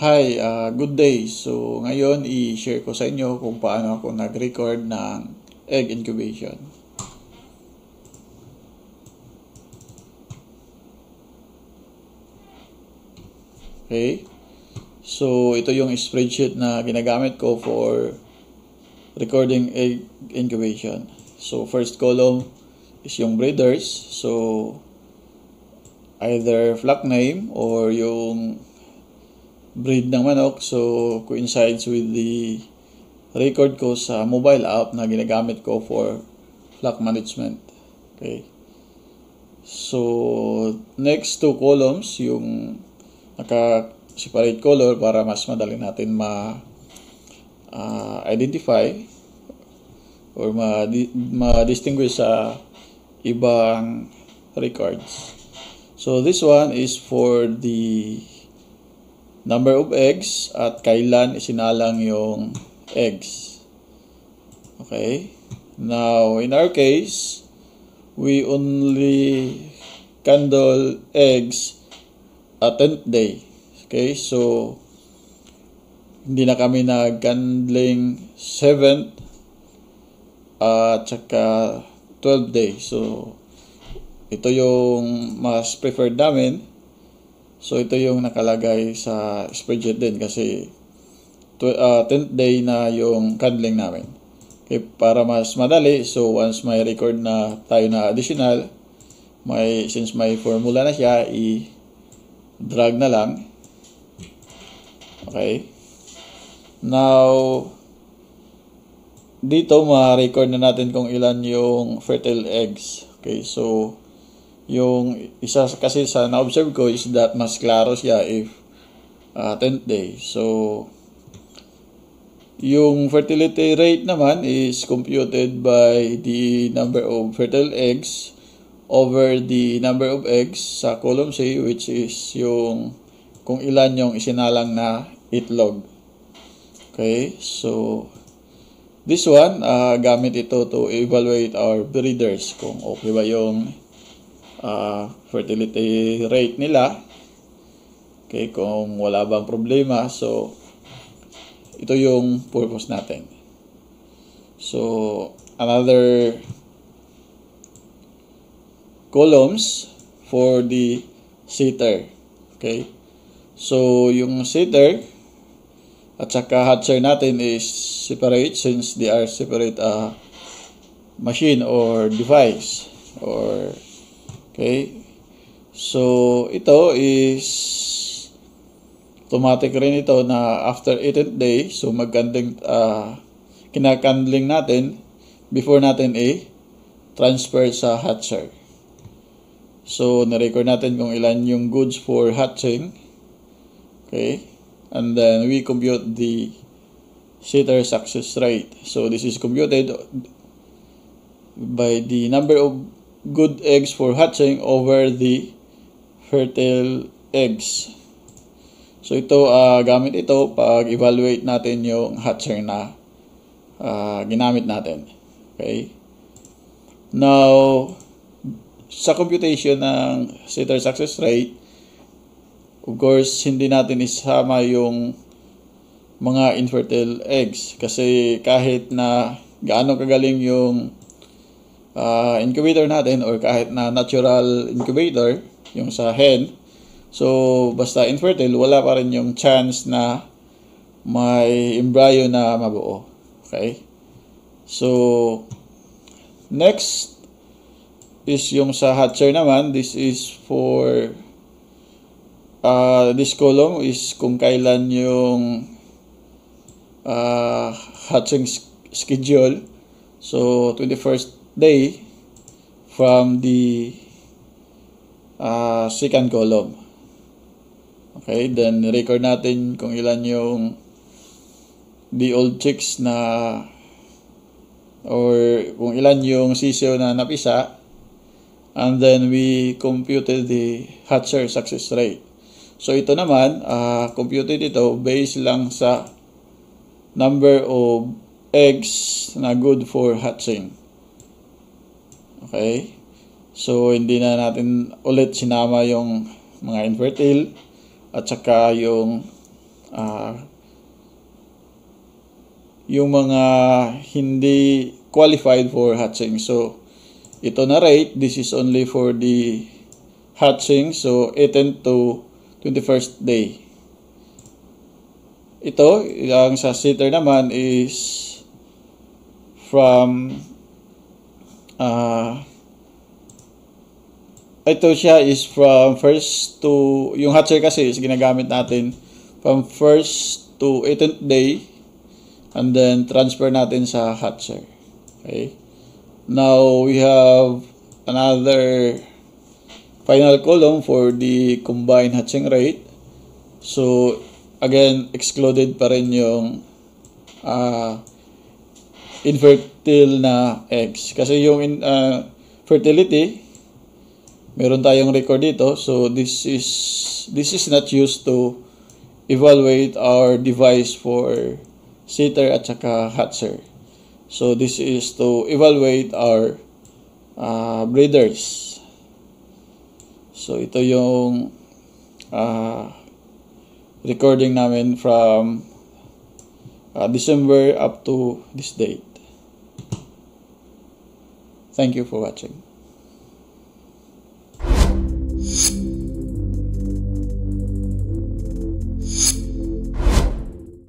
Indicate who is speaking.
Speaker 1: Hi, good day. So, ngayon i-share ko sa inyo kung paano ako nag-record ng egg incubation. Okay? So, ito yung spreadsheet na ginagamit ko for recording egg incubation. So, first column is yung breeders. So, either flock name or yung breed ng manok, so coincides with the record ko sa mobile app na ginagamit ko for flock management. Okay. So, next two columns, yung naka-separate color para mas madali natin ma-identify or ma-distinguish sa ibang records. So, this one is for the number of eggs at kailan isinalang yung eggs. Okay. Now, in our case, we only candle eggs at 10th day. Okay. So, hindi na kami nag-candling 7th at saka 12th day. So, ito yung mas preferred namin. So, ito yung nakalagay sa spreadsheet din kasi 10th day na yung candling namin. Okay, para mas madali, so once may record na tayo na additional, since may formula na siya, i-drag na lang. Okay. Now, dito ma-record na natin kung ilan yung fertile eggs. Okay, so yung isa kasi sa na-observe ko is that mas klaro siya if 10th day. So, yung fertility rate naman is computed by the number of fertile eggs over the number of eggs sa column C, which is yung kung ilan yung isinalang na itlog. Okay, so this one, gamit ito to evaluate our breeders kung okay ba yung fertility rate nila. Okay, kung wala bang problema. So, ito yung purpose natin. So, another columns for the setter. Okay. So, yung setter at saka hatcher natin is separate since they are separate machine or device or okay. So, ito is automatic rin ito na after 18th day, so kinakandling natin before natin transfer sa hatcher. So, na-record natin kung ilan yung goods for hatching. Okay. And then, we compute the setter success rate. So, this is computed by the number of good eggs for hatching over the fertile eggs. So ito, gamit ito pag evaluate natin yung hatcher na ginamit natin. Okay. Now, sa computation ng setter success rate, of course, hindi natin isama yung mga infertile eggs kasi kahit na gaano kagaling yung incubator natin or kahit na natural incubator, yung sa hen, so basta infertile, wala pa rin yung chance na may embryo na mabuo. Okay? So, next is yung sa hatcher naman. This is for this column is kung kailan yung hatching schedule. So, 21st day from the second column. Okay, then record natin kung ilan yung the old chicks na or kung ilan yung sisiyo na napisa, and then we computed the hatcher success rate. So ito naman, computed ito based lang sa number of eggs na good for hatching. Okay, so hindi na natin ulit sinama yung mga infertile at saka yung yung mga hindi qualified for hatching. So, ito na rate, this is only for the hatching. So, 18th to 21st day. Ito, ang sa sitter naman is from ito siya is from first to, yung hatcher kasi is ginagamit natin from first to 18th day and then transfer natin sa hatcher. Okay. Now we have another final column for the combined hatching rate. So again, excluded pa rin yung infertile na eggs. Kasi yung fertility, meron tayong record dito. So this is not used to evaluate our device for sitter at saka hatcher. So this is to evaluate our breeders. So ito yung recording namin from December up to this date. Thank you for watching.